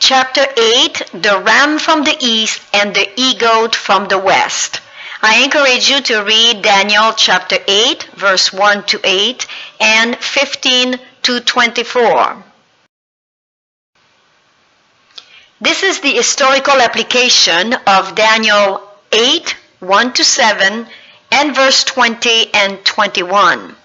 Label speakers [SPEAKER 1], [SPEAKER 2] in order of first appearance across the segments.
[SPEAKER 1] chapter 8, the ram from the east and the he-goat from the west. I encourage you to read Daniel chapter 8, verse 1 to 8 and 15 to 24. This is the historical application of Daniel 8, 1 to 7 and verse 20 and 21.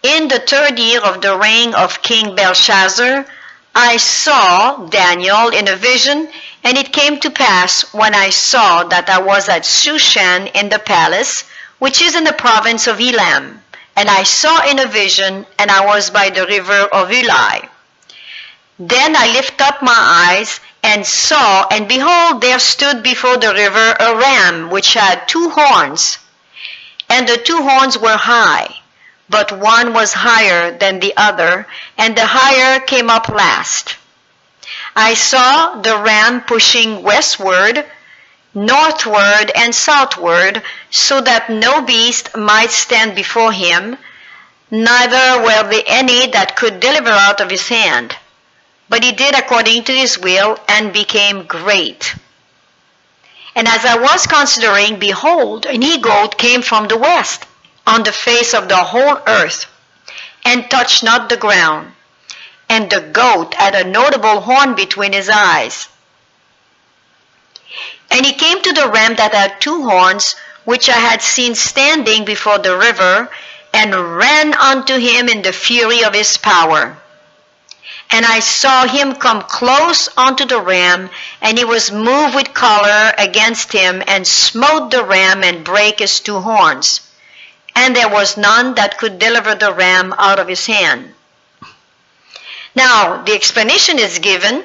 [SPEAKER 1] In the third year of the reign of King Belshazzar, I saw Daniel in a vision, and it came to pass when I saw that I was at Shushan in the palace, which is in the province of Elam. And I saw in a vision, and I was by the river of Ulai. Then I lifted up my eyes and saw, and behold, there stood before the river a ram which had 2 horns. And the 2 horns were high, but one was higher than the other, and the higher came up last. I saw the ram pushing westward, northward, and southward, so that no beast might stand before him, neither were there any that could deliver out of his hand. But he did according to his will, and became great. And as I was considering, behold, an he-goat came from the west, on the face of the whole earth, and touched not the ground. And the goat had a notable horn between his eyes. And he came to the ram that had 2 horns, which I had seen standing before the river, and ran unto him in the fury of his power. And I saw him come close unto the ram, and he was moved with choler against him, and smote the ram, and brake his 2 horns. And there was none that could deliver the ram out of his hand. Now, the explanation is given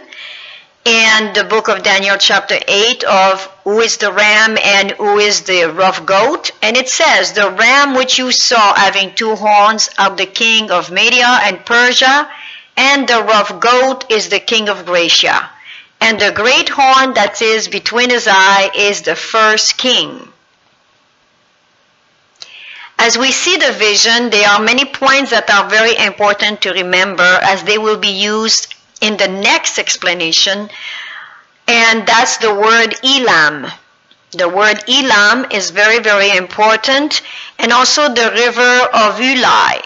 [SPEAKER 1] in the book of Daniel chapter 8 of who is the ram and who is the rough goat. And it says, the ram which you saw having 2 horns of the king of Media and Persia, and the rough goat is the king of Gracia. And the great horn that is between his eye is the first king. As we see the vision, there are many points that are very important to remember, as they will be used in the next explanation, and that's the word Elam. The word Elam is very, very important, and also the river of Ulai.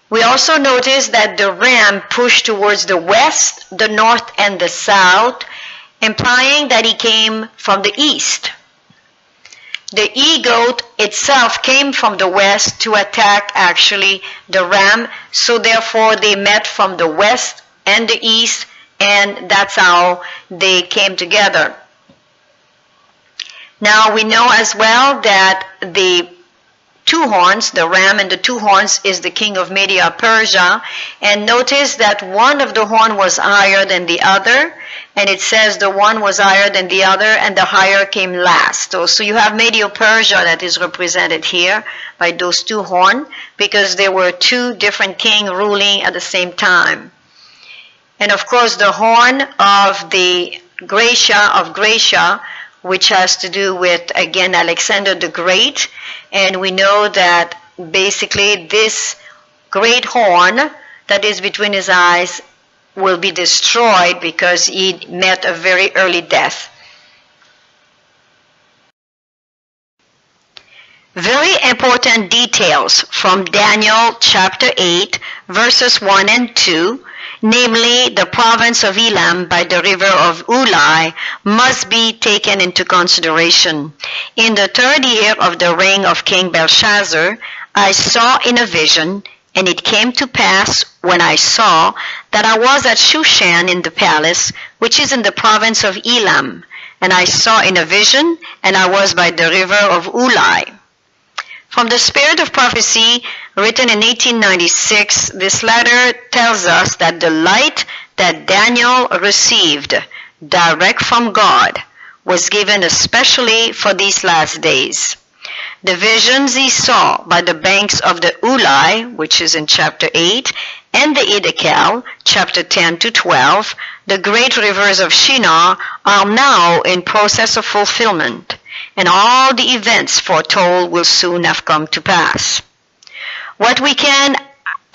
[SPEAKER 1] We also notice that the ram pushed towards the west, the north, and the south, implying that he came from the east. The he-goat itself came from the west to attack actually the ram, so therefore they met from the west and the east, and that's how they came together. Now we know as well that the 2 horns, the ram and the 2 horns, is the king of Media Persia, and notice that one of the horn was higher than the other, and it says the one was higher than the other, and the higher came last. So you have Media Persia that is represented here by those 2 horns, because there were 2 different kings ruling at the same time. And of course the horn of the Gracia, which has to do with, again, Alexander the Great. And we know that basically this great horn that is between his eyes will be destroyed because he met a very early death. Very important details from Daniel chapter 8, verses 1 and 2, namely the province of Elam by the river of Ulai, must be taken into consideration. In the 3rd year of the reign of King Belshazzar, I saw in a vision, and it came to pass when I saw that I was at Shushan in the palace, which is in the province of Elam. And I saw in a vision, and I was by the river of Ulai. From the Spirit of Prophecy, written in 1896, this letter tells us that the light that Daniel received direct from God was given especially for these last days. The visions he saw by the banks of the Ulai, which is in chapter 8, and the Hiddekel, chapter 10 to 12, the great rivers of Shinar, are now in process of fulfillment, and all the events foretold will soon have come to pass. What we can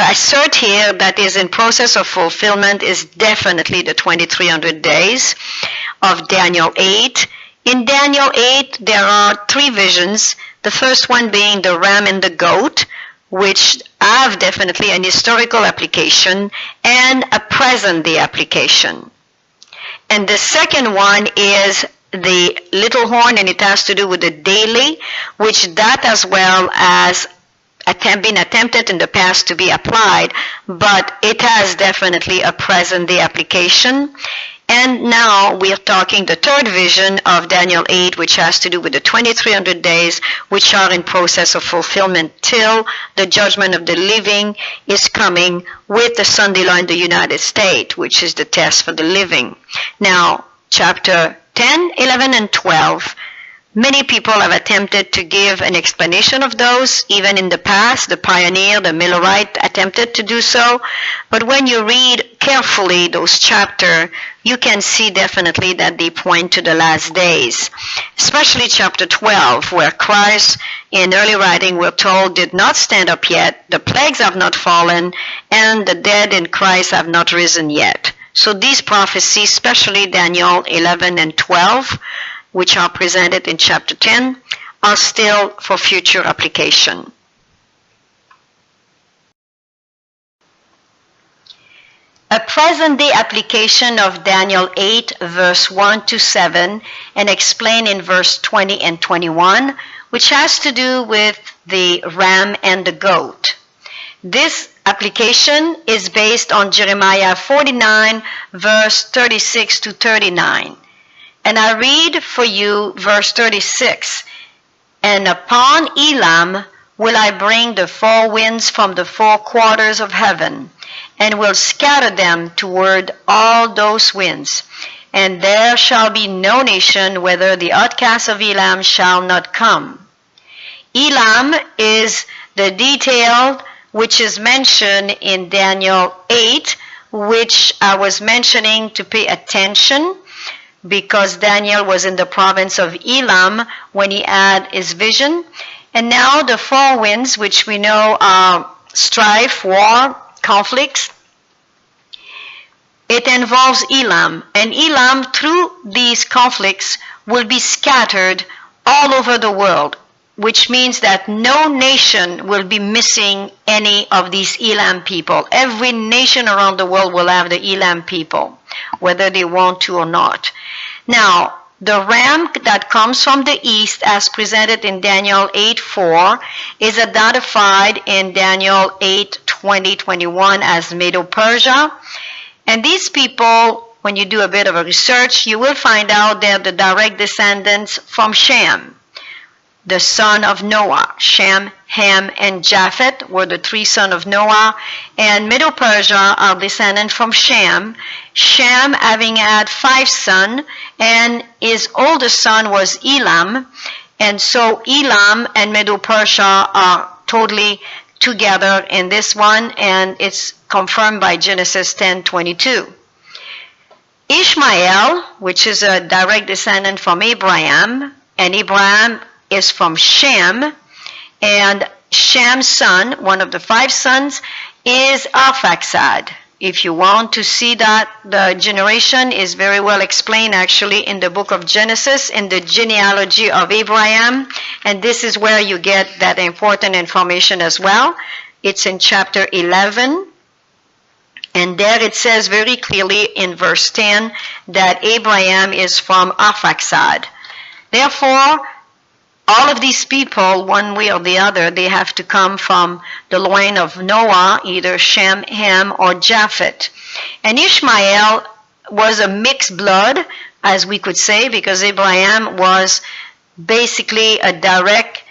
[SPEAKER 1] assert here that is in process of fulfillment is definitely the 2300 days of Daniel 8. In Daniel 8, there are three visions, the first one being the ram and the goat, which have definitely an historical application and a present-day application. And the second one is the little horn, and it has to do with the daily, which that as well as been attempted in the past to be applied, but it has definitely a present-day application. And now we are talking the third vision of Daniel 8, which has to do with the 2300 days, which are in process of fulfillment till the judgment of the living is coming with the Sunday law in the United States, which is the test for the living. Now, chapter 10, 11, and 12, many people have attempted to give an explanation of those. Even in the past, the pioneer, the Millerite, attempted to do so. But when you read carefully those chapters, you can see definitely that they point to the last days. Especially chapter 12, where Christ, in early writing, we're told, did not stand up yet, the plagues have not fallen, and the dead in Christ have not risen yet. So these prophecies, especially Daniel 11 and 12, which are presented in chapter 10, are still for future application. A present-day application of Daniel 8, verse 1 to 7, and explained in verse 20 and 21, which has to do with the ram and the goat. This application is based on Jeremiah 49, verse 36 to 39. And I read for you verse 36. And upon Elam will I bring the four winds from the four quarters of heaven, and will scatter them toward all those winds. And there shall be no nation whither the outcasts of Elam shall not come. Elam is the detail which is mentioned in Daniel 8, which I was mentioning to pay attention, because Daniel was in the province of Elam when he had his vision. And now the four winds, which we know are strife, war, conflicts, it involves Elam. And Elam, through these conflicts, will be scattered all over the world, which means that no nation will be missing any of these Elam people. Every nation around the world will have the Elam people, whether they want to or not. Now, the ram that comes from the east, as presented in Daniel 8:4, is identified in Daniel 8:20-21 as Medo-Persia. And these people, when you do a bit of a research, you will find out they're the direct descendants from Shem, the son of Noah. Shem, Ham, and Japheth were the three sons of Noah, and Medo-Persia are descendants from Shem. Shem having had 5 sons, and his oldest son was Elam, and so Elam and Medo-Persia are totally together in this one, and it's confirmed by Genesis 10:22. Ishmael, which is a direct descendant from Abraham, and Abraham is from Shem, and Shem's son, one of the 5 sons, is Arphaxad. If you want to see that, the generation is very well explained actually in the book of Genesis, in the genealogy of Abraham, and this is where you get that important information as well. It's in chapter 11, and there it says very clearly in verse 10 that Abraham is from Arphaxad. Therefore, all of these people, one way or the other, they have to come from the line of Noah, either Shem, Ham, or Japheth. And Ishmael was a mixed blood, as we could say, because Abraham was basically a direct,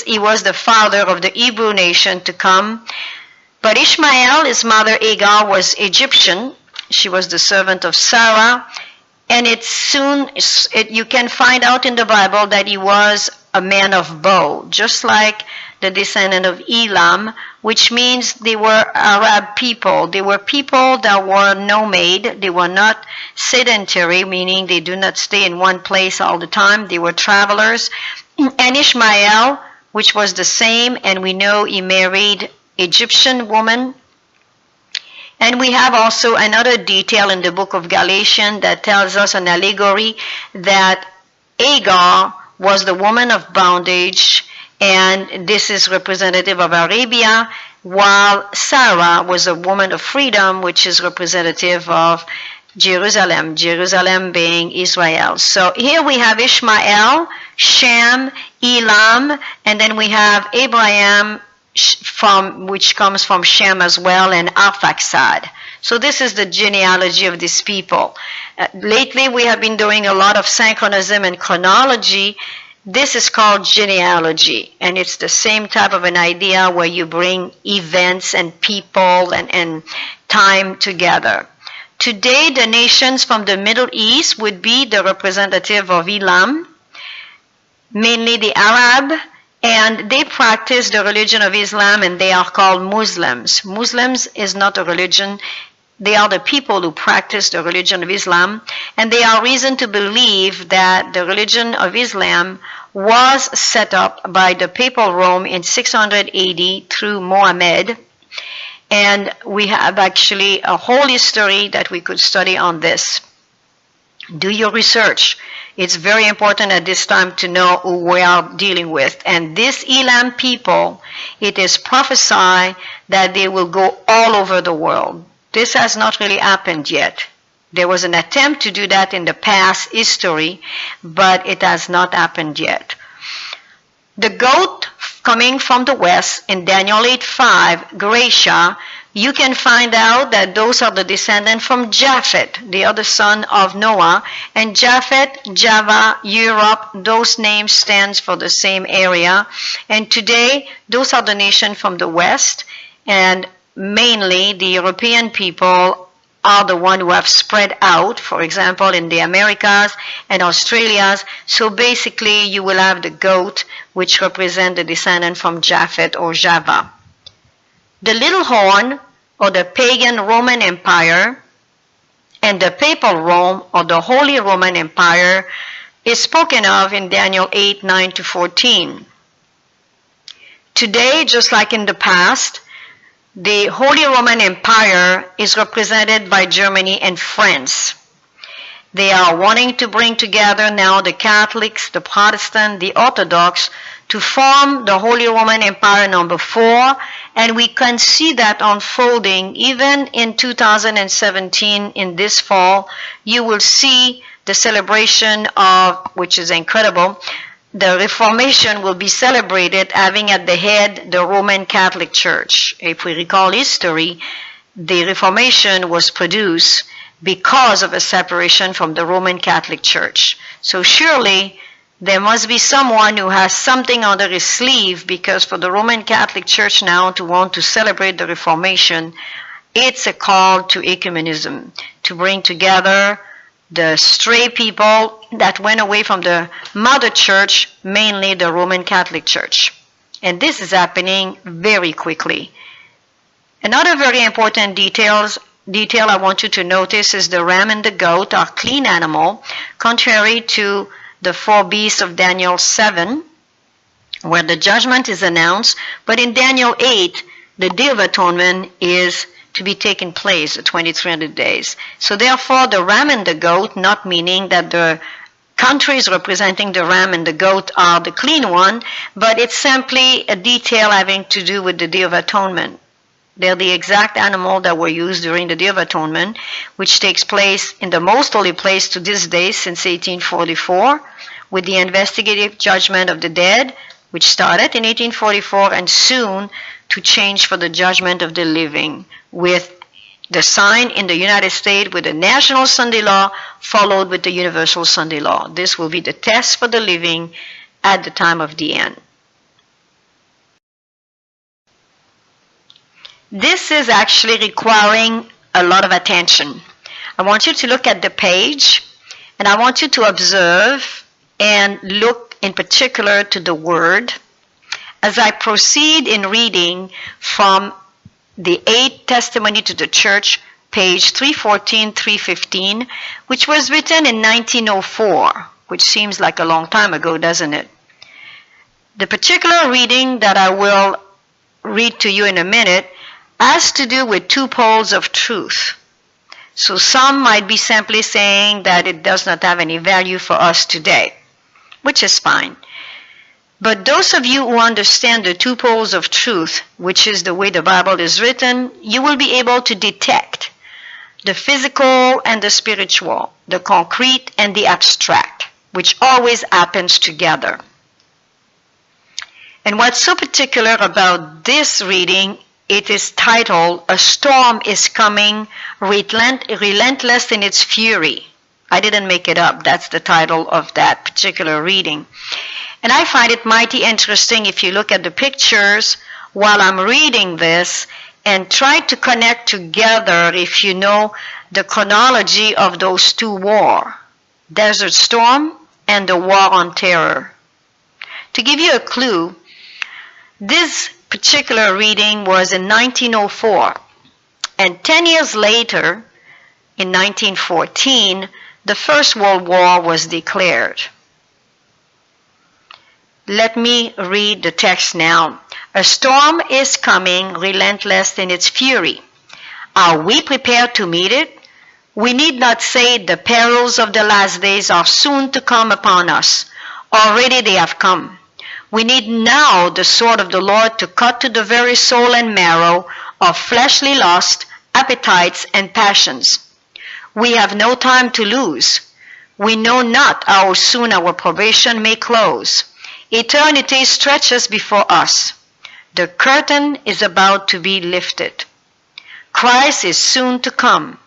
[SPEAKER 1] he was the father of the Hebrew nation to come. But Ishmael, his mother Hagar, was Egyptian. She was the servant of Sarah. And you can find out in the Bible that he was a man of bow, just like the descendant of Elam, which means they were Arab people. They were people that were nomad. They were not sedentary, meaning they do not stay in one place all the time. They were travelers. And Ishmael, which was the same, and we know he married Egyptian woman. And we have also another detail in the book of Galatians that tells us an allegory that Hagar was the woman of bondage, and this is representative of Arabia, while Sarah was a woman of freedom, which is representative of Jerusalem, Jerusalem being Israel. So here we have Ishmael, Shem, Elam, and then we have Abraham, which comes from Shem as well, and Arphaxad. So this is the genealogy of these people. Lately we have been doing a lot of synchronism and chronology. This is called genealogy, and it's the same type of an idea where you bring events and people and time together. Today, the nations from the Middle East would be the representative of Elam, mainly the Arab, and they practice the religion of Islam, and they are called Muslims. Muslims is not a religion. They are the people who practice the religion of Islam, and they are reason to believe that the religion of Islam was set up by the Papal Rome in 600 AD through Mohammed. And we have actually a whole history that we could study on this. Do your research. It's very important at this time to know who we are dealing with. And this Elam people, it is prophesied that they will go all over the world. This has not really happened yet. There was an attempt to do that in the past history, but it has not happened yet. The goat coming from the west in Daniel 8:5, Gracia, you can find out that those are the descendants from Japhet, the other son of Noah. And Japhet, Java, Europe, those names stand for the same area. And today, those are the nations from the west, and mainly the European people are the ones who have spread out, for example, in the Americas and Australias. So basically, you will have the goat, which represent the descendant from Japhet or Java. The little horn, or the pagan Roman Empire, and the papal Rome, or the Holy Roman Empire, is spoken of in Daniel 8:9-14. Today, just like in the past, the Holy Roman Empire is represented by Germany and France. They are wanting to bring together now the Catholics, the Protestant, the Orthodox to form the Holy Roman Empire number 4, and we can see that unfolding even in 2017 in this fall. You will see the celebration of, which is incredible, the Reformation will be celebrated having at the head the Roman Catholic Church. If we recall history, the Reformation was produced because of a separation from the Roman Catholic Church. So surely there must be someone who has something under his sleeve, because for the Roman Catholic Church now to want to celebrate the Reformation, it's a call to ecumenism, to bring together the stray people that went away from the mother church, mainly the Roman Catholic Church. And this is happening very quickly. Another very important detail I want you to notice is the ram and the goat are clean animal, contrary to the 4 beasts of Daniel 7, where the judgment is announced. But in Daniel 8, the Day of Atonement is to be taken place, the 2300 days. So therefore, the ram and the goat, not meaning that the countries representing the ram and the goat are the clean one, but it's simply a detail having to do with the Day of Atonement. They're the exact animal that were used during the Day of Atonement, which takes place in the most holy place to this day since 1844, with the investigative judgment of the dead, which started in 1844, and soon to change for the judgment of the living, with the sign in the United States with the national Sunday law followed with the universal Sunday law. This will be the test for the living at the time of the end. This is actually requiring a lot of attention. I want you to look at the page, and I want you to observe and look in particular to the word as I proceed in reading from the 8th Testimony to the Church, page 314, 315, which was written in 1904, which seems like a long time ago, doesn't it? The particular reading that I will read to you in a minute, has to do with two poles of truth. So some might be simply saying that it does not have any value for us today, which is fine. But those of you who understand the two poles of truth, which is the way the Bible is written, you will be able to detect the physical and the spiritual, the concrete and the abstract, which always happens together. And what's so particular about this reading, it is titled, "A Storm is Coming, Relentless in Its Fury." I didn't make it up. That's the title of that particular reading. And I find it mighty interesting if you look at the pictures while I'm reading this and try to connect together, if you know, the chronology of those two wars, Desert Storm and the War on Terror. To give you a clue, this particular reading was in 1904, and 10 years later, in 1914, the First World War was declared. Let me read the text now. "A storm is coming, relentless in its fury. Are we prepared to meet it? We need not say the perils of the last days are soon to come upon us. Already they have come. We need now the sword of the Lord to cut to the very soul and marrow of fleshly lust, appetites, and passions. We have no time to lose. We know not how soon our probation may close. Eternity stretches before us. The curtain is about to be lifted. Christ is soon to come.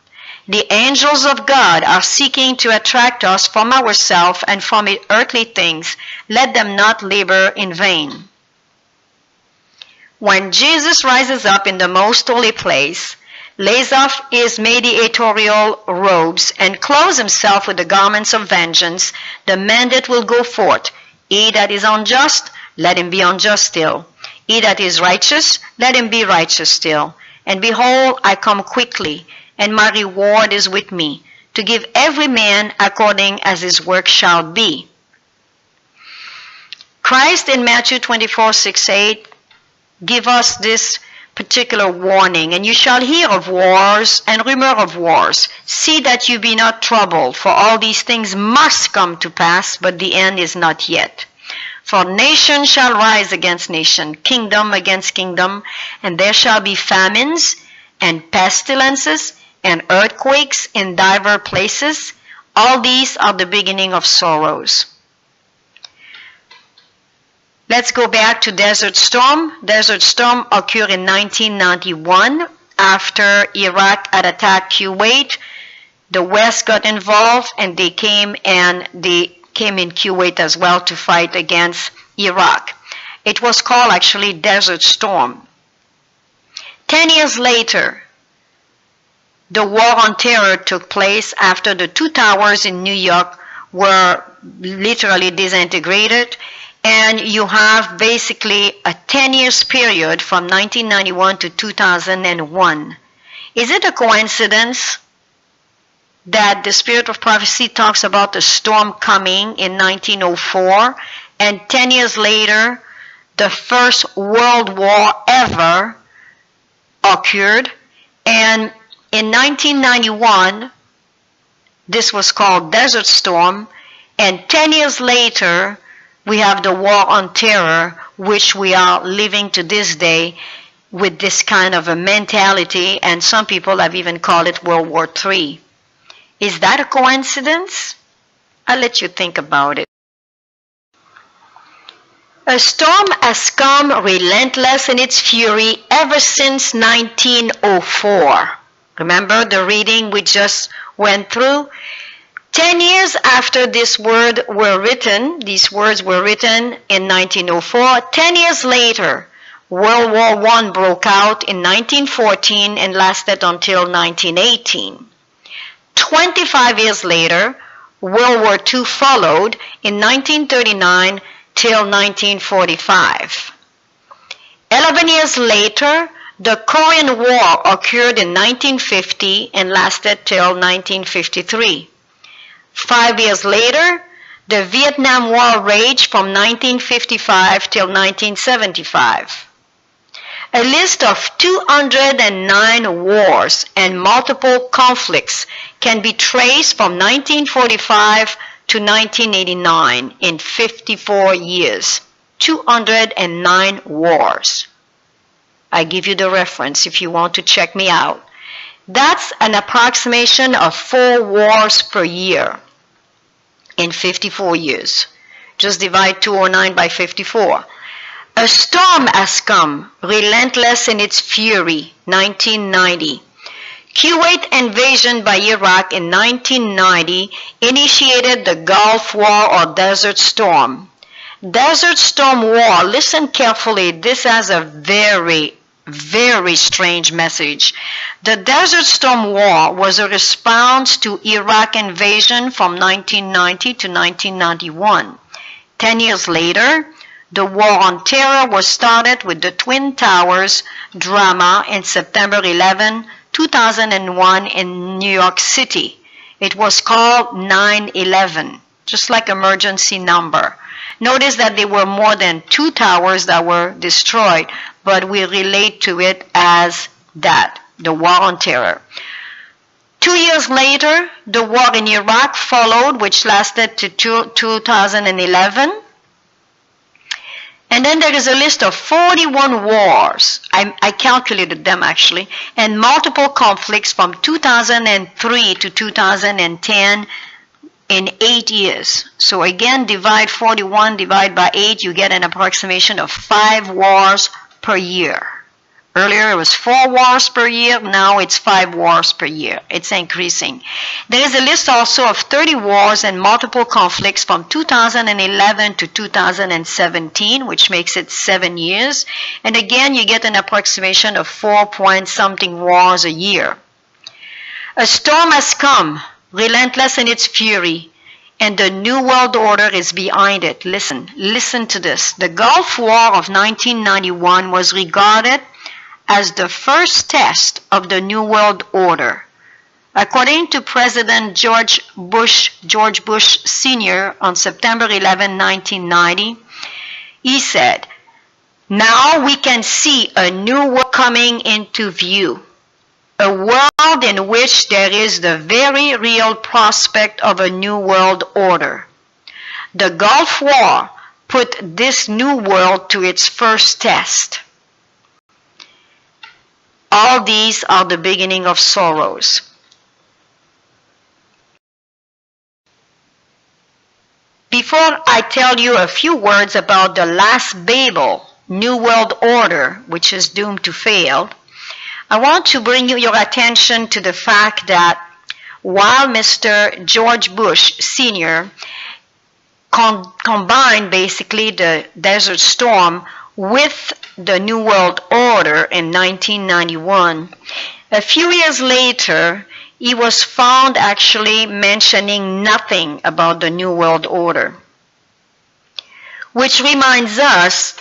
[SPEAKER 1] The angels of God are seeking to attract us from ourselves and from earthly things. Let them not labor in vain." When Jesus rises up in the most holy place, lays off his mediatorial robes, and clothes himself with the garments of vengeance, the mandate will go forth. "He that is unjust, let him be unjust still. He that is righteous, let him be righteous still. And behold, I come quickly, and my reward is with me, to give every man according as his work shall be." Christ in Matthew 24:6-8 give us this particular warning, "And you shall hear of wars and rumor of wars. See that you be not troubled, for all these things must come to pass, but the end is not yet. For nation shall rise against nation, kingdom against kingdom, and there shall be famines and pestilences and earthquakes in divers places. All these are the beginning of sorrows." Let's go back to Desert Storm. Desert Storm occurred in 1991 after Iraq had attacked Kuwait. The West got involved, and they came in Kuwait as well to fight against Iraq. It was called actually Desert Storm. 10 years later, the War on Terror took place after the two towers in New York were literally disintegrated. And you have basically a 10 years period from 1991 to 2001. Is it a coincidence that the spirit of prophecy talks about the storm coming in 1904, and 10 years later, the first world war ever occurred? And in 1991, this was called Desert Storm, and 10 years later, we have the War on Terror, which we are living to this day with this kind of a mentality, and some people have even called it World War III. Is that a coincidence? I'll let you think about it. A storm has come relentless in its fury ever since 1904. Remember the reading we just went through? 10 years after these words were written in 1904, 10 years later, World War I broke out in 1914 and lasted until 1918. 25 years later, World War II followed in 1939 till 1945. 11 years later, the Korean War occurred in 1950 and lasted till 1953. 5 years later, the Vietnam War raged from 1955 till 1975. A list of 209 wars and multiple conflicts can be traced from 1945 to 1989 in 54 years. 209 wars. I give you the reference if you want to check me out. That's an approximation of 4 wars per year in 54 years. Just divide 209 by 54. A storm has come, relentless in its fury, 1990. Kuwait invasion by Iraq in 1990 initiated the Gulf War or Desert Storm. Desert Storm War, listen carefully, this has a very, very strange message. The Desert Storm War was a response to Iraq invasion from 1990 to 1991. 10 years later, the War on Terror was started with the Twin Towers drama in September 11, 2001 in New York City. It was called 9/11, just like emergency number. Notice that there were more than 2 towers that were destroyed, but we relate to it as that, the War on Terror. 2 years later, the war in Iraq followed, which lasted to 2011. And then there is a list of 41 wars, I calculated them actually, and multiple conflicts from 2003 to 2010 in 8 years. So again, divide 41, divide by 8, you get an approximation of 5 wars per year. Earlier it was 4 wars per year, now it's 5 wars per year. It's increasing. There is a list also of 30 wars and multiple conflicts from 2011 to 2017, which makes it 7 years. And again, you get an approximation of 4-point-something wars a year. A storm has come, relentless in its fury, and the New World Order is behind it. Listen to this. The Gulf War of 1991 was regarded as the first test of the New World Order. According to President George Bush Sr. on September 11, 1990, he said, "Now we can see a new world coming into view, a world in which there is the very real prospect of a new world order. The Gulf War put this new world to its first test. All these are the beginning of sorrows." Before I tell you a few words about the last Babel, New World Order, which is doomed to fail, I want to bring your attention to the fact that while Mr. George Bush Sr. combined basically the Desert Storm with the New World Order in 1991, a few years later, he was found actually mentioning nothing about the New World Order. Which reminds us,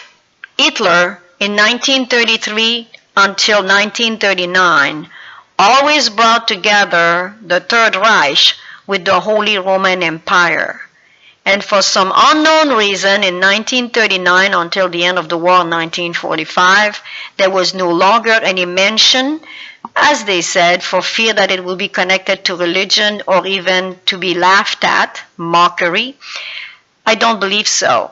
[SPEAKER 1] Hitler in 1933 until 1939 always brought together the Third Reich with the Holy Roman Empire. And for some unknown reason, in 1939 until the end of the war in 1945, there was no longer any mention, as they said, for fear that it will be connected to religion or even to be laughed at, mockery. I don't believe so.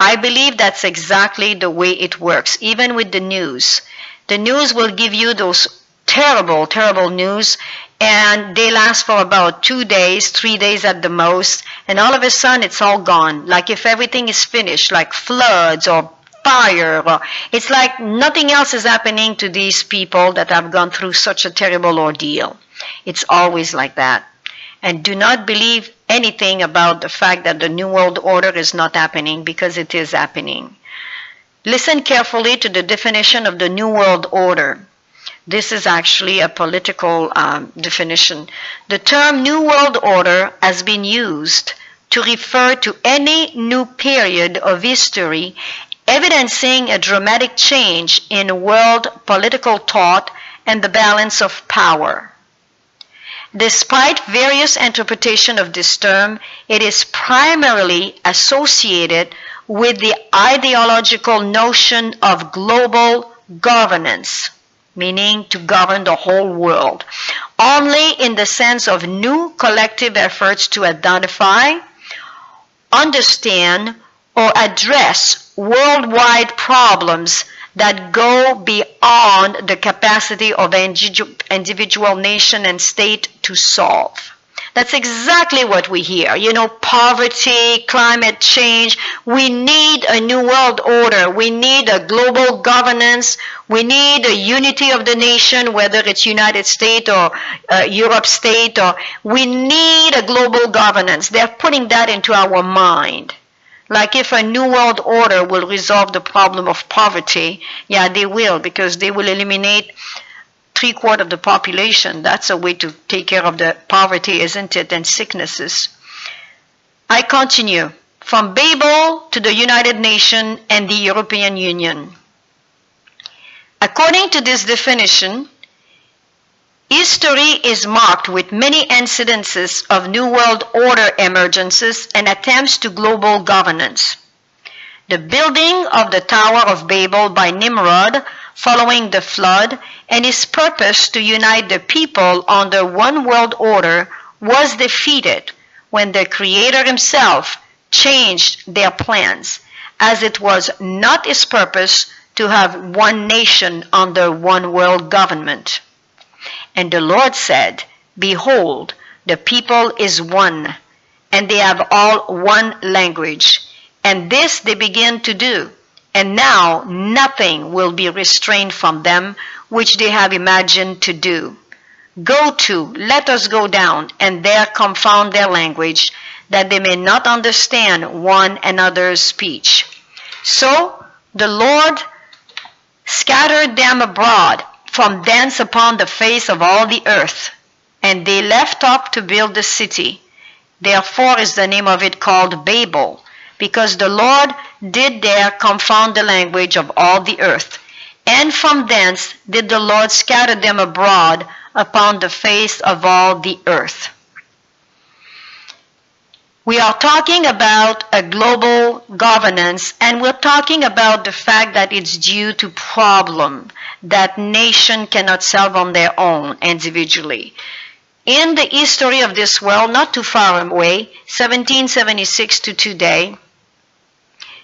[SPEAKER 1] I believe that's exactly the way it works, even with the news. The news will give you those terrible, terrible news, and they last for about 2 days, 3 days at the most, and all of a sudden it's all gone, like if everything is finished, like floods or fire, or it's like nothing else is happening to these people that have gone through such a terrible ordeal. It's always like that. And do not believe anything about the fact that the New World Order is not happening, because it is happening. Listen carefully to the definition of the New World Order. This is actually a political definition. The term New World Order has been used to refer to any new period of history evidencing a dramatic change in world political thought and the balance of power. Despite various interpretations of this term, it is primarily associated with the ideological notion of global governance, meaning to govern the whole world, only in the sense of new collective efforts to identify, understand, or address worldwide problems that go beyond the capacity of individual nation and state to solve. That's exactly what we hear. Poverty, climate change. We need a new world order. We need a global governance. We need a unity of the nation, whether it's United States or Europe state. We need a global governance. They're putting that into our mind. Like if a new world order will resolve the problem of poverty, yeah, they will, because they will eliminate 3/4 of the population. That's a way to take care of the poverty, isn't it, and sicknesses. I continue. From Babel to the United Nations and the European Union. According to this definition, history is marked with many incidences of New World Order emergences and attempts to global governance. The building of the Tower of Babel by Nimrod following the flood and his purpose to unite the people under one world order was defeated when the Creator himself changed their plans, as it was not his purpose to have one nation under one world government. And the Lord said, Behold, the people is one, and they have all one language. And this they begin to do. And now nothing will be restrained from them, which they have imagined to do. Go to, let us go down, and there confound their language, that they may not understand one another's speech. So the Lord scattered them abroad from thence upon the face of all the earth, and they left off to build the city. Therefore is the name of it called Babel, because the Lord did there confound the language of all the earth. And from thence did the Lord scatter them abroad upon the face of all the earth. We are talking about a global governance, and we're talking about the fact that it's due to problem that nation cannot solve on their own individually. In the history of this world, not too far away, 1776 to today,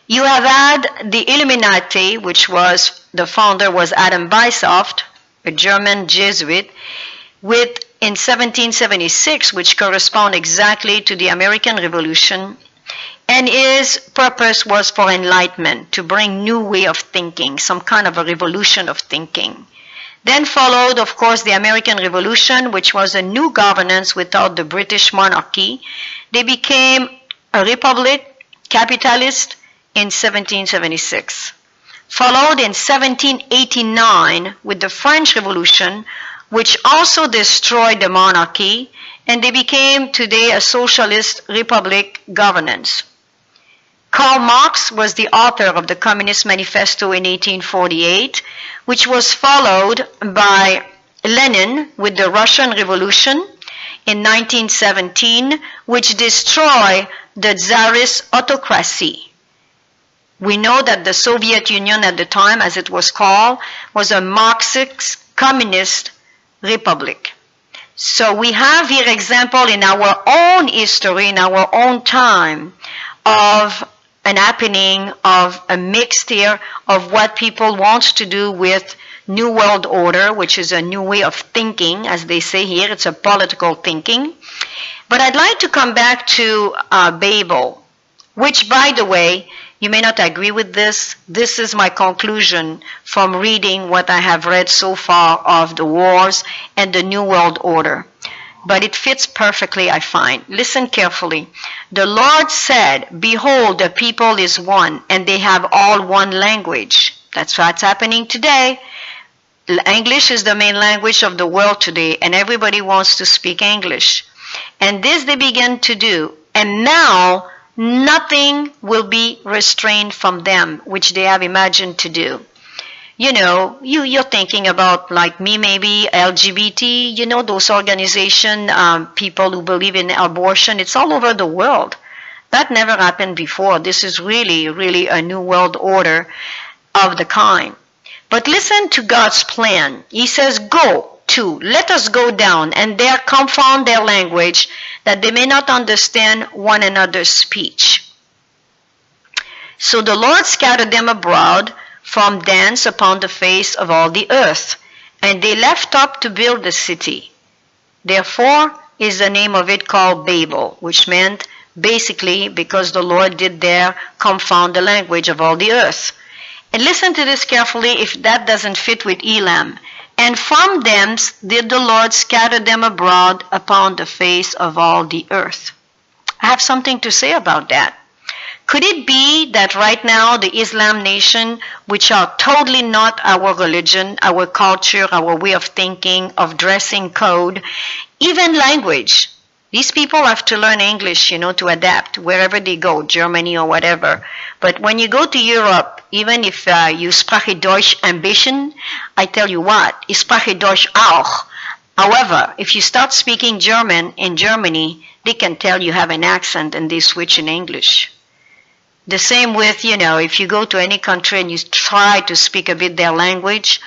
[SPEAKER 1] you have had the Illuminati, which was, the founder was Adam Weishaupt, a German Jesuit, with in 1776, which correspond exactly to the American Revolution, and his purpose was for enlightenment, to bring new way of thinking, some kind of a revolution of thinking. Then followed, of course, the American Revolution, which was a new governance without the British monarchy. They became a republic, capitalist, in 1776. Followed in 1789 with the French Revolution, which also destroyed the monarchy, and they became today a socialist republic governance. Karl Marx was the author of the Communist Manifesto in 1848, which was followed by Lenin with the Russian Revolution in 1917, which destroyed the Tsarist autocracy. We know that the Soviet Union at the time, as it was called, was a Marxist communist republic. So we have here example in our own history, in our own time, of an happening of a mixture of what people want to do with New World Order, which is a new way of thinking, as they say here. It's a political thinking. But I'd like to come back to Babel, which, by the way, you may not agree with this. This is my conclusion from reading what I have read so far of the wars and the New World Order. But it fits perfectly, I find. Listen carefully. The Lord said, Behold, the people is one, and they have all one language. That's what's happening today. English is the main language of the world today, and everybody wants to speak English. And this they begin to do. And now, nothing will be restrained from them, which they have imagined to do. You know, you're thinking about, like me maybe, LGBT, you know, those organizations, people who believe in abortion. It's all over the world. That never happened before. This is really, really a new world order of the kind. But listen to God's plan. He says, go to, let us go down, and there confound their language, that they may not understand one another's speech. So the Lord scattered them abroad from thence upon the face of all the earth, and they left up to build the city. Therefore is the name of it called Babel, which meant basically because the Lord did there confound the language of all the earth. And listen to this carefully if that doesn't fit with Elam. And from thence did the Lord scatter them abroad upon the face of all the earth. I have something to say about that. Could it be that right now the Islam nation, which are totally not our religion, our culture, our way of thinking, of dressing code, even language, these people have to learn English, to adapt wherever they go, Germany or whatever. But when you go to Europe, even if you spreche Deutsch ein bisschen, I tell you what, ich spreche Deutsch auch. However, if you start speaking German in Germany, they can tell you have an accent and they switch in English. The same with, if you go to any country and you try to speak a bit their language,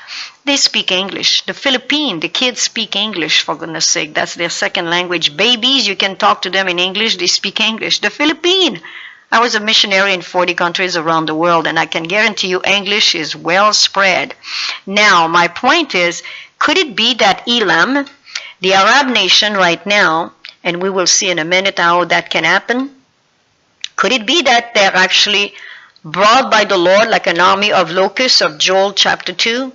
[SPEAKER 1] they speak English. The Philippines, the kids speak English, for goodness sake. That's their second language. Babies, you can talk to them in English, they speak English. The Philippines, I was a missionary in 40 countries around the world, and I can guarantee you English is well spread. Now, my point is, could it be that Elam, the Arab nation right now, and we will see in a minute how that can happen, could it be that they're actually brought by the Lord like an army of locusts of Joel chapter 2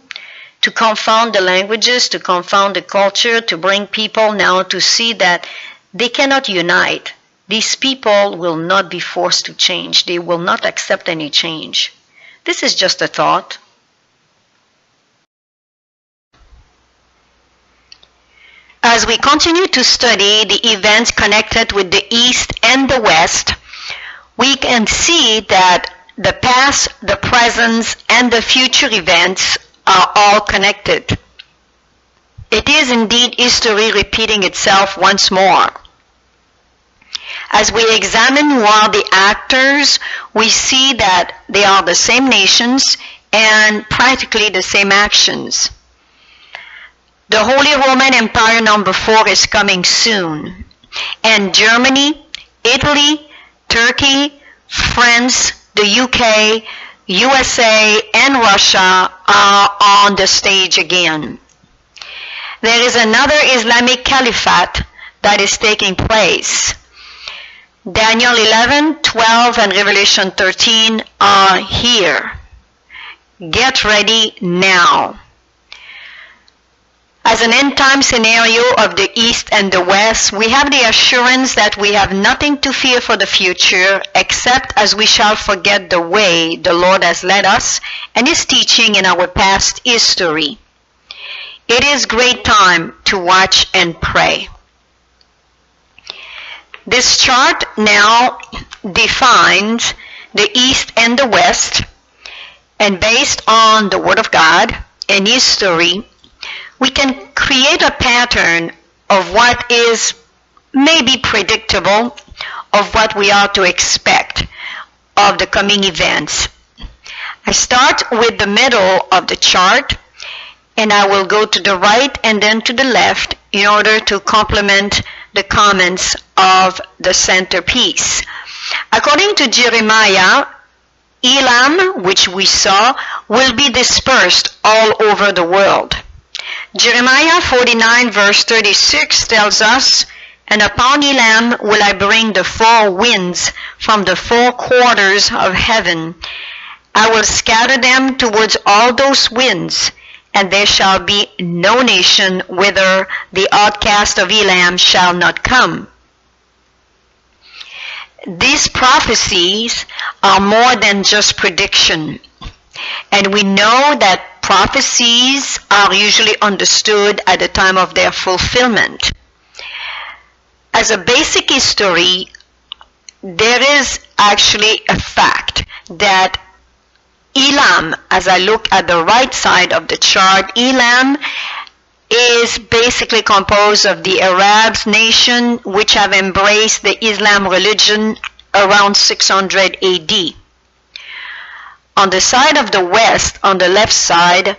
[SPEAKER 1] to confound the languages, to confound the culture, to bring people now to see that they cannot unite? These people will not be forced to change. They will not accept any change. This is just a thought. As we continue to study the events connected with the East and the West, we can see that the past, the present, and the future events are all connected. It is indeed history repeating itself once more. As we examine who are the actors, we see that they are the same nations and practically the same actions. The Holy Roman Empire number 4 is coming soon, and Germany, Italy, Turkey, France, the UK, USA, and Russia are on the stage again. There is another Islamic Caliphate that is taking place. Daniel 11, 12, and Revelation 13 are here. Get ready now. As an end-time scenario of the East and the West, we have the assurance that we have nothing to fear for the future, except as we shall forget the way the Lord has led us and His teaching in our past history. It is great time to watch and pray. This chart now defines the East and the West, and based on the Word of God and history, we can create a pattern of what is maybe predictable, of what we are to expect of the coming events. I start with the middle of the chart, and I will go to the right and then to the left in order to complement the comments of the centerpiece. According to Jeremiah, Elam, which we saw, will be dispersed all over the world. Jeremiah 49 verse 36 tells us, "And upon Elam will I bring the four winds from the four quarters of heaven. I will scatter them towards all those winds, and there shall be no nation whither the outcast of Elam shall not come." These prophecies are more than just prediction. And we know that prophecies are usually understood at the time of their fulfillment. As a basic history, there is actually a fact that Elam, as I look at the right side of the chart, Elam is basically composed of the Arab nation which have embraced the Islam religion around 600 AD. On the side of the west, on the left side,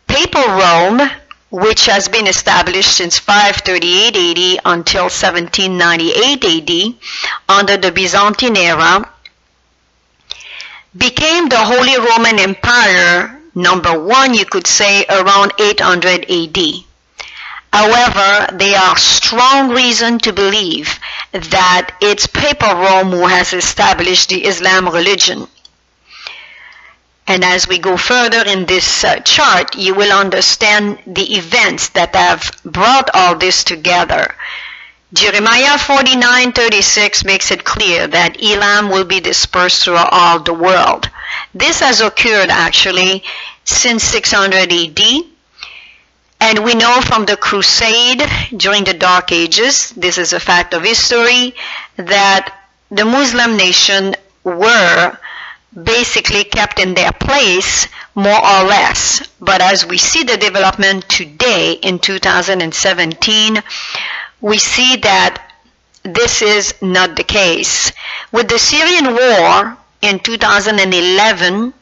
[SPEAKER 1] Papal Rome, which has been established since 538 AD until 1798 AD under the Byzantine era, became the Holy Roman Empire, number one, you could say, around 800 AD. However, there are strong reason to believe that it's Papal Rome who has established the Islam religion. And as we go further in this chart, you will understand the events that have brought all this together. Jeremiah 49:36 makes it clear that Elam will be dispersed throughout all the world. This has occurred actually since 600 AD. And we know from the crusade during the Dark Ages, this is a fact of history, that the Muslim nation were basically kept in their place more or less. But as we see the development today in 2017, we see that this is not the case. With the Syrian war in 2011,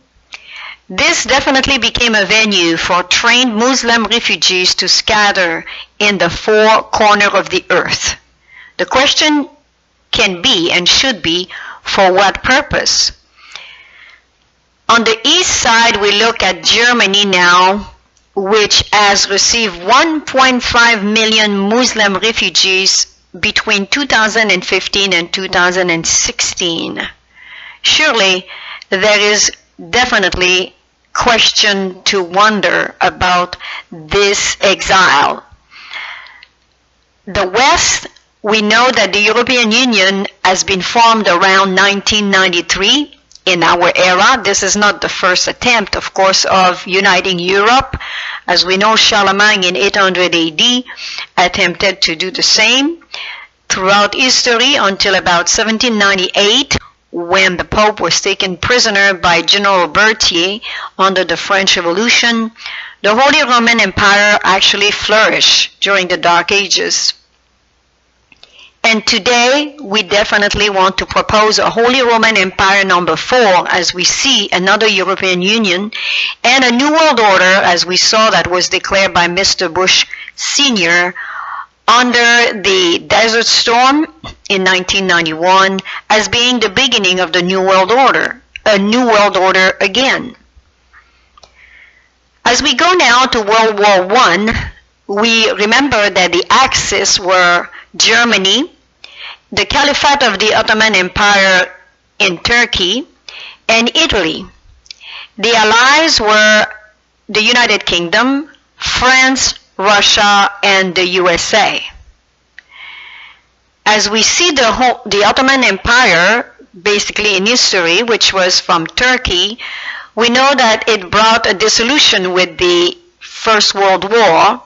[SPEAKER 1] this definitely became a venue for trained Muslim refugees to scatter in the four corners of the earth. The question can be and should be, for what purpose? On the east side, we look at Germany now, which has received 1.5 million Muslim refugees between 2015 and 2016. Surely, there is definitely question to wonder about this exile. The West, we know that the European Union has been formed around 1993 in our era. This is not the first attempt, of course, of uniting Europe. As we know, Charlemagne in 800 AD attempted to do the same. Throughout history until about 1798, when the Pope was taken prisoner by General Berthier under the French Revolution, the Holy Roman Empire actually flourished during the Dark Ages. And today, we definitely want to propose a Holy Roman Empire number 4, as we see another European Union, and a New World Order, as we saw that was declared by Mr. Bush Sr. under the Desert Storm in 1991 as being the beginning of the New World Order, a New World Order again. As we go now to World War I, we remember that the axis were Germany, the Caliphate of the Ottoman Empire in Turkey, and Italy. The allies were the United Kingdom, France, Russia, and the USA. As we see the Ottoman Empire, basically in history, which was from Turkey, we know that it brought a dissolution with the First World War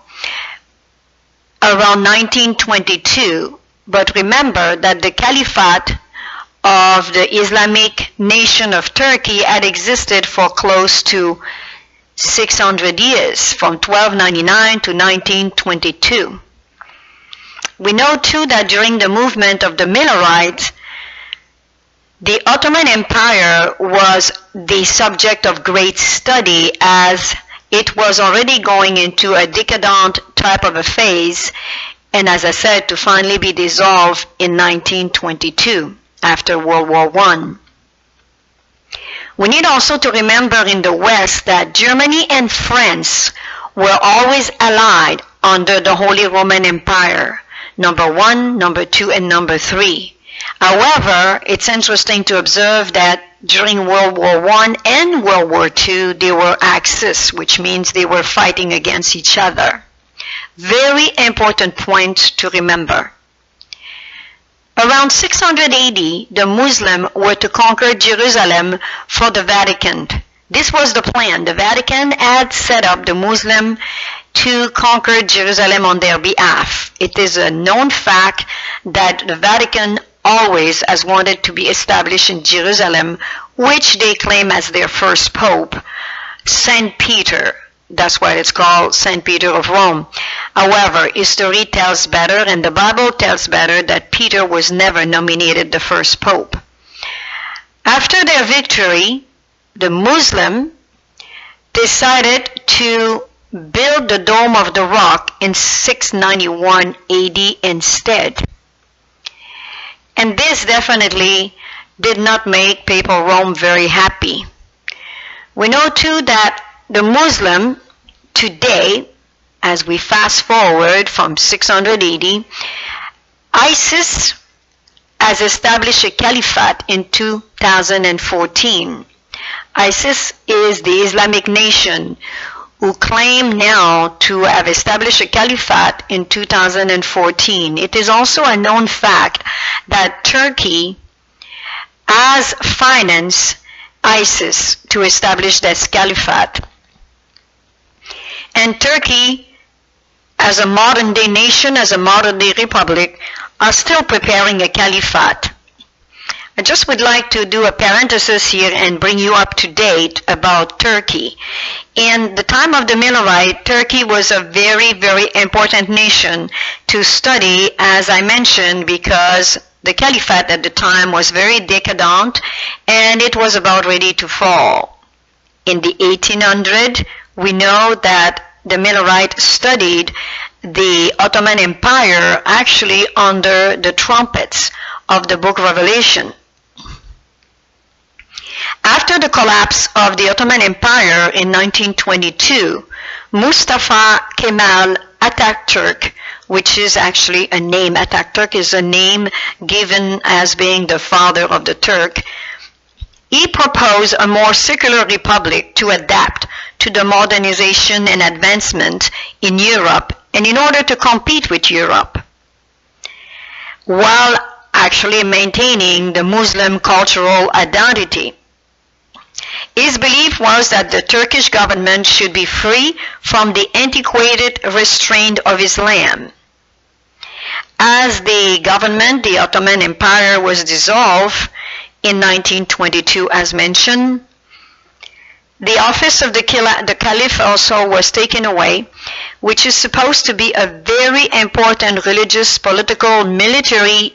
[SPEAKER 1] around 1922. But remember that the Caliphate of the Islamic nation of Turkey had existed for close to 600 years, from 1299 to 1922. We know too that during the movement of the Millerites, the Ottoman Empire was the subject of great study, as it was already going into a decadent type of a phase, and as I said, to finally be dissolved in 1922 after World War I. We need also to remember in the West that Germany and France were always allied under the Holy Roman Empire, number 1, number 2, and number 3. However, it's interesting to observe that during World War I and World War II, they were axis, which means they were fighting against each other. Very important point to remember. Around 600 AD, the Muslims were to conquer Jerusalem for the Vatican. This was the plan. The Vatican had set up the Muslim to conquer Jerusalem on their behalf. It is a known fact that the Vatican always has wanted to be established in Jerusalem, which they claim as their first pope, Saint Peter. That's why it's called Saint Peter of Rome. However, history tells better, and the Bible tells better, that Peter was never nominated the first pope. After their victory, the Muslim decided to build the Dome of the Rock in 691 AD instead. And this definitely did not make Papal Rome very happy. We know too that the Muslim today, as we fast forward from 600 AD, ISIS has established a caliphate in 2014. ISIS is the Islamic nation who claim now to have established a caliphate in 2014. It is also a known fact that Turkey has financed ISIS to establish this caliphate. And Turkey, as a modern day nation, as a modern day republic, are still preparing a caliphate. I just would like to do a parenthesis here and bring you up to date about Turkey. In the time of the Millerite, Turkey was a very, very important nation to study, as I mentioned, because the caliphate at the time was very decadent and it was about ready to fall. In the 1800s, we know that the Millerite studied the Ottoman Empire actually under the trumpets of the book Revelation. After the collapse of the Ottoman Empire in 1922, Mustafa Kemal Atatürk, which is actually a name, Atatürk is a name given as being the father of the Turk, he proposed a more secular republic to adapt to the modernization and advancement in Europe and in order to compete with Europe, while actually maintaining the Muslim cultural identity. His belief was that the Turkish government should be free from the antiquated restraint of Islam. As the government, the Ottoman Empire, was dissolved in 1922, as mentioned, the office of the Caliph also was taken away, which is supposed to be a very important religious, political, military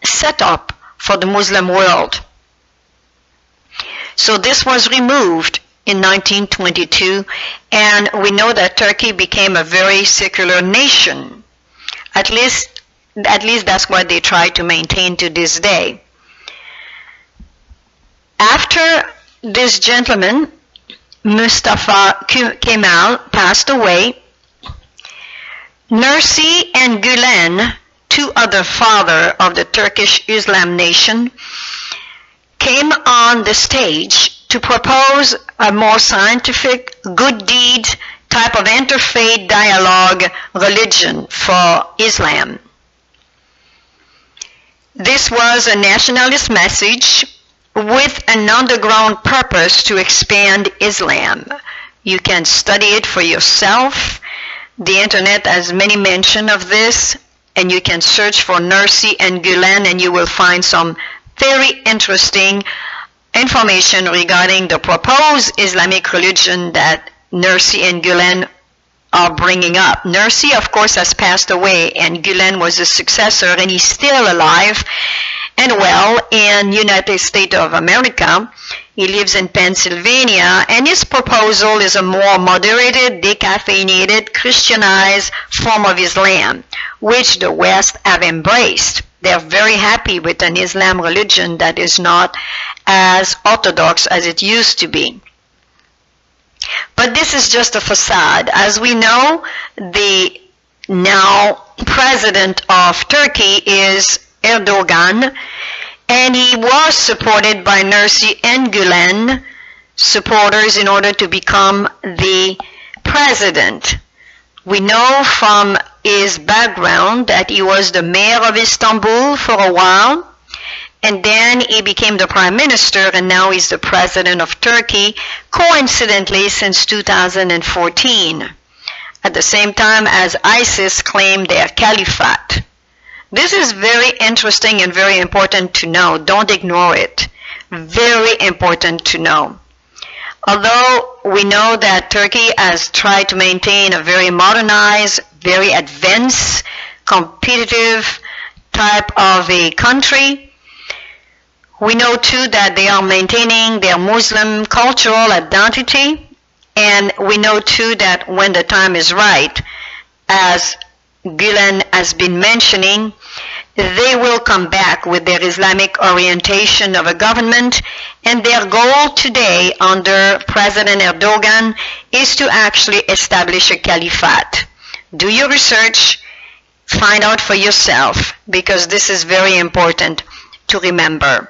[SPEAKER 1] setup for the Muslim world. So this was removed in 1922, and we know that Turkey became a very secular nation. At least that's what they try to maintain to this day. After this gentleman, Mustafa Kemal, passed away, Nursi and Gülen, two other fathers of the Turkish Islam nation, came on the stage to propose a more scientific, good deed type of interfaith dialogue religion for Islam. This was a nationalist message with an underground purpose to expand Islam. You can study it for yourself. The internet has many mention of this, and you can search for Nursi and Gülen and you will find some very interesting information regarding the proposed Islamic religion that Nursi and Gülen are bringing up. Nursi, of course, has passed away, and Gülen was his successor, and he's still alive and well in United States of America. He lives in Pennsylvania, and his proposal is a more moderated, decaffeinated, Christianized form of Islam, which the West have embraced. They're very happy with an Islam religion that is not as orthodox as it used to be. But this is just a facade. As we know, the now president of Turkey is Erdogan, and he was supported by Nursi and Gülen supporters in order to become the president. We know from his background that he was the mayor of Istanbul for a while, and then he became the prime minister, and now he's the president of Turkey, coincidentally since 2014, at the same time as ISIS claimed their caliphate. This is very interesting and very important to know. Don't ignore it. Very important to know. Although we know that Turkey has tried to maintain a very modernized, very advanced, competitive type of a country, We know too that they are maintaining their Muslim cultural identity, and we know too that when the time is right, as Gillen has been mentioning, they will come back with their Islamic orientation of a government, and their goal today under President Erdogan is to actually establish a caliphate. Do your research, find out for yourself, because this is very important to remember.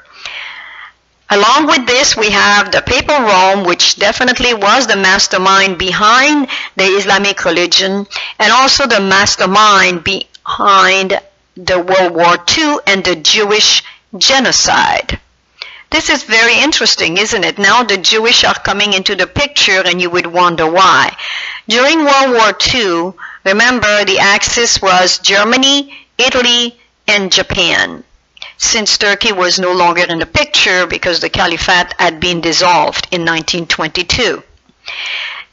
[SPEAKER 1] Along with this, we have the Papal Rome, which definitely was the mastermind behind the Islamic religion, and also the mastermind behind the World War II and the Jewish genocide. This is very interesting, isn't it? Now the Jewish are coming into the picture, and you would wonder why. During World War II, remember, the axis was Germany, Italy, and Japan, since Turkey was no longer in the picture because the Caliphate had been dissolved in 1922.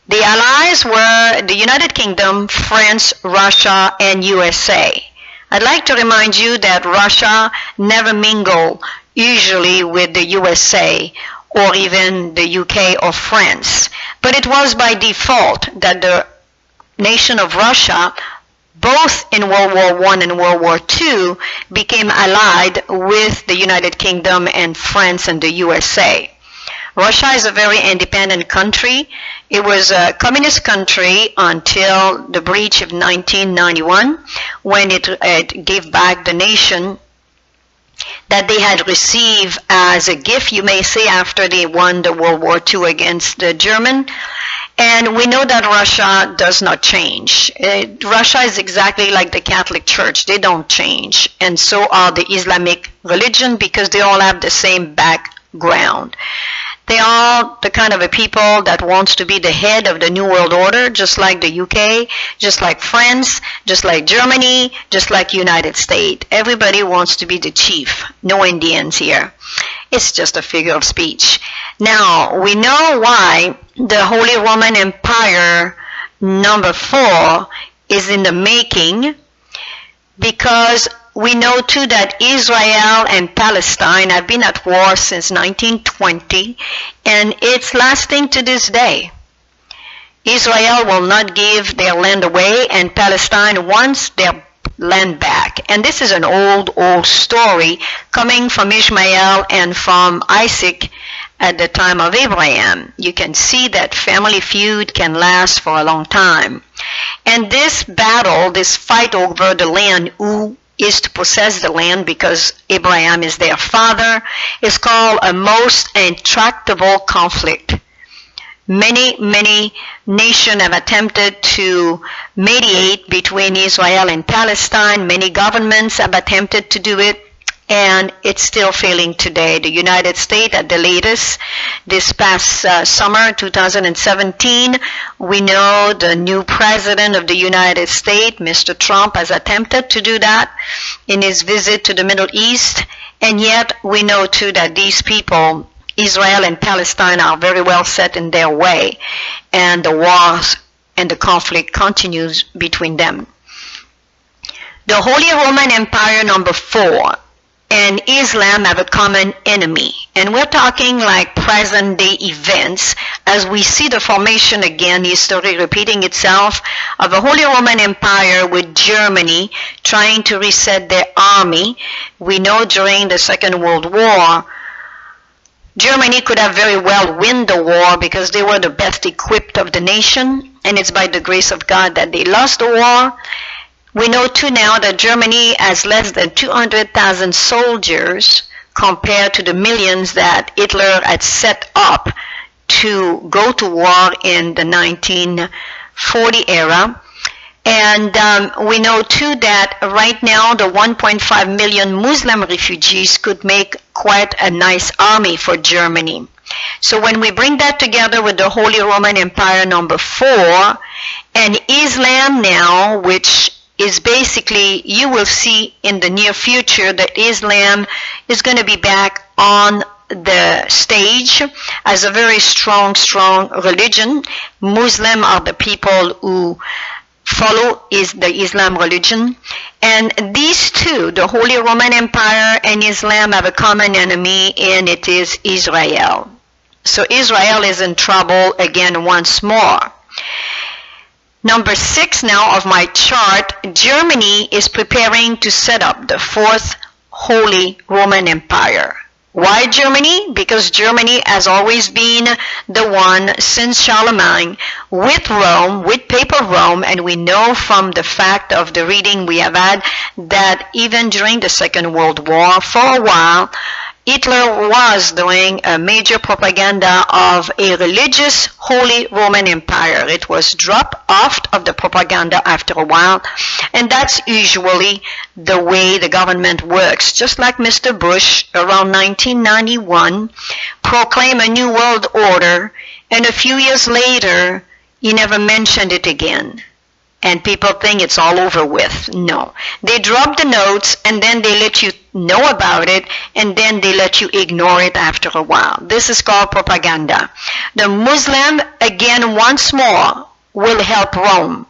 [SPEAKER 1] The allies were the United Kingdom, France, Russia, and USA. I'd like to remind you that Russia never mingled usually with the USA or even the UK or France, but it was by default that the nation of Russia, both in World War I and World War II, became allied with the United Kingdom and France and the USA. Russia is a very independent country. It was a communist country until the breach of 1991, when it gave back the nation that they had received as a gift, you may say, after they won the World War II against the German. And we know that Russia does not change. Russia is exactly like the Catholic Church. They don't change. And so are the Islamic religion, because they all have the same background. They are the kind of a people that wants to be the head of the New World Order, just like the UK, just like France, just like Germany, just like United States. Everybody wants to be the chief. No Indians here. It's just a figure of speech. Now, we know why the Holy Roman Empire number 4 is in the making, because we know too that Israel and Palestine have been at war since 1920, and it's lasting to this day. Israel will not give their land away, and Palestine wants their land back. And this is an old story coming from Ishmael and from Isaac at the time of Abraham. You can see that family feud can last for a long time. And this battle, this fight over the land, who is to possess the land, because Abraham is their father, is called a most intractable conflict. Many nations have attempted to mediate between Israel and Palestine. Many governments have attempted to do it, and it's still failing today. The United States, at the latest, this past summer, 2017, we know the new president of the United States, Mr. Trump, has attempted to do that in his visit to the Middle East, and yet we know too that these people, Israel and Palestine, are very well set in their way, and the wars and the conflict continues between them. The Holy Roman Empire number 4 and Islam have a common enemy, and we're talking like present day events as we see the formation again, history repeating itself, of a Holy Roman Empire with Germany trying to reset their army. We know during the Second World War, Germany could have very well won the war because they were the best equipped of the nation, and it's by the grace of God that they lost the war. We know too now that Germany has less than 200,000 soldiers compared to the millions that Hitler had set up to go to war in the 1940 era. And we know too that right now the 1.5 million Muslim refugees could make quite a nice army for Germany. So when we bring that together with the Holy Roman Empire number 4 and Islam now, which is basically, you will see in the near future that Islam is going to be back on the stage as a very strong religion. Muslims are the people who follow is the Islam religion. And these two, the Holy Roman Empire and Islam, have a common enemy, and it is Israel. So Israel is in trouble again once more. Number 6 now of my chart, Germany is preparing to set up the fourth Holy Roman Empire. Why Germany? Because Germany has always been the one since Charlemagne with Rome, with Papal Rome, and we know from the fact of the reading we have had that even during the Second World War, for a while, Hitler was doing a major propaganda of a religious Holy Roman Empire. It was dropped off of the propaganda after a while, and that's usually the way the government works. Just like Mr. Bush around 1991 proclaimed a new world order, and a few years later he never mentioned it again. And people think it's all over with. No. They drop the notes and then they let you know about it and then they let you ignore it after a while. This is called propaganda. The Muslim, again, once more, will help Rome.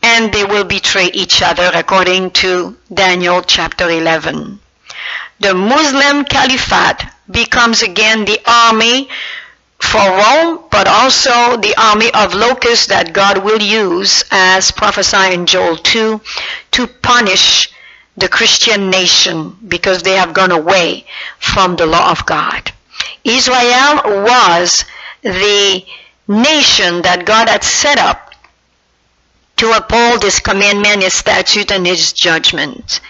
[SPEAKER 1] And they will betray each other according to Daniel chapter 11. The Muslim Caliphate becomes again the army for Rome, but also the army of locusts that God will use, as prophesied in Joel 2, to punish the Christian nation because they have gone away from the law of God. Israel was the nation that God had set up to uphold his commandment, his statute, and his judgment.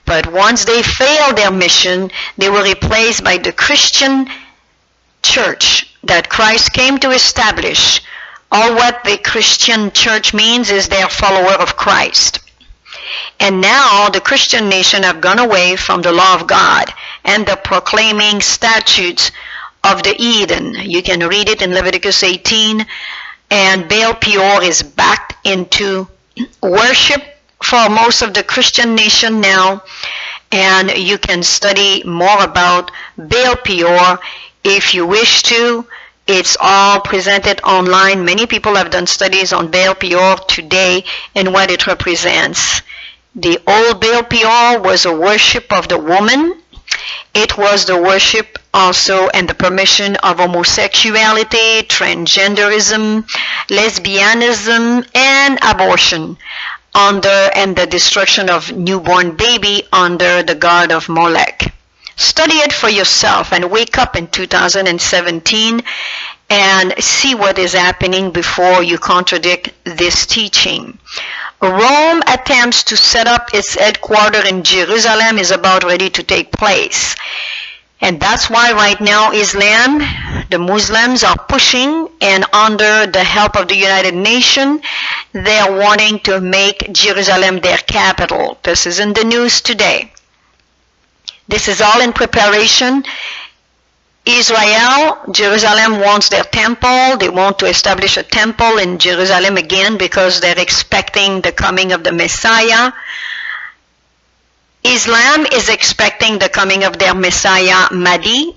[SPEAKER 1] But once they failed their mission, they were replaced by the Christian church that Christ came to establish. All what the Christian church means is they're follower of Christ. And now the Christian nation have gone away from the law of God and the proclaiming statutes of the heathen. You can read it in Leviticus 18. And Baal Peor is back into worship for most of the Christian nation now. And you can study more about Baal Peor if you wish to. It's all presented online. Many people have done studies on Baal Peor today and what it represents. The old Baal Peor was a worship of the woman. It was the worship also and the permission of homosexuality, transgenderism, lesbianism, and abortion and the destruction of newborn baby under the god of Molech. Study it for yourself and wake up in 2017 and see what is happening before you contradict this teaching. Rome attempts to set up its headquarters in Jerusalem is about ready to take place. And that's why right now Islam, the Muslims are pushing, and under the help of the United Nations, they are wanting to make Jerusalem their capital. This is in the news today. This is all in preparation. Israel, Jerusalem wants their temple. They want to establish a temple in Jerusalem again because they're expecting the coming of the Messiah. Islam is expecting the coming of their Messiah, Mahdi.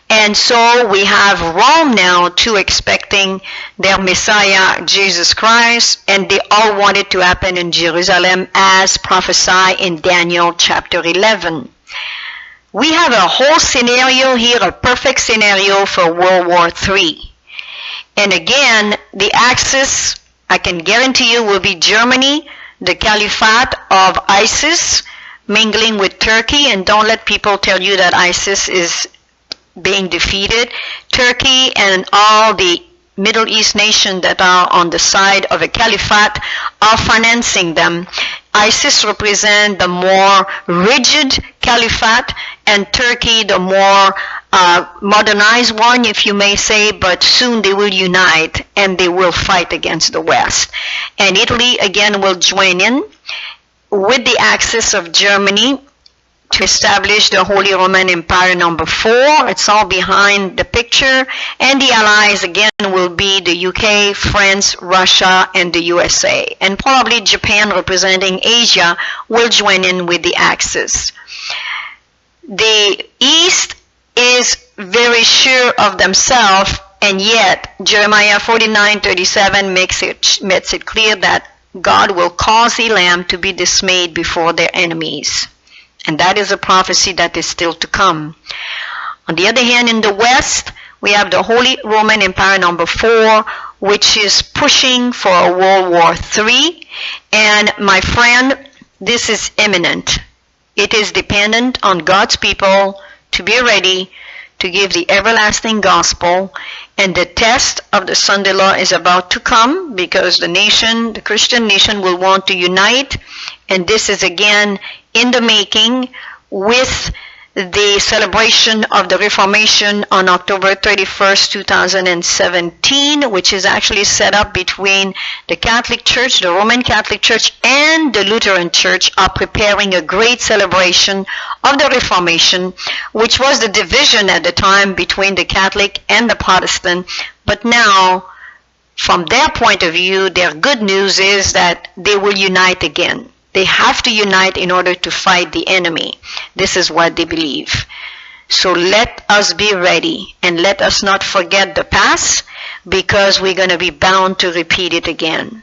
[SPEAKER 1] And so we have Rome now too expecting their Messiah, Jesus Christ. And they all want it to happen in Jerusalem as prophesied in Daniel chapter 11. We have a whole scenario here, a perfect scenario for World War III. And again, the axis, I can guarantee you, will be Germany, the Caliphate of ISIS, mingling with Turkey. And don't let people tell you that ISIS is being defeated. Turkey and all the Middle East nations that are on the side of a caliphate are financing them. ISIS represents the more rigid caliphate, and Turkey the more modernized one, if you may say, but soon they will unite and they will fight against the West. And Italy again will join in with the axis of Germany to establish the Holy Roman Empire number 4. It's all behind the picture. And the allies again will be the UK, France, Russia, and the USA. And probably Japan, representing Asia, will join in with the Axis. The East is very sure of themselves, and yet Jeremiah 49:37 makes it clear that God will cause Elam to be dismayed before their enemies. And that is a prophecy that is still to come. On the other hand, in the West, we have the Holy Roman Empire number 4, which is pushing for a World War III. And my friend, this is imminent. It is dependent on God's people to be ready to give the everlasting gospel. And the test of the Sunday law is about to come, because the Christian nation will want to unite. And this is again in the making with the celebration of the Reformation on October 31st, 2017, which is actually set up between the Catholic Church, the Roman Catholic Church, and the Lutheran Church, are preparing a great celebration of the Reformation, which was the division at the time between the Catholic and the Protestant. But now, from their point of view, their good news is that they will unite again. They have to unite in order to fight the enemy. This is what they believe. So let us be ready, and let us not forget the past, because we're going to be bound to repeat it again.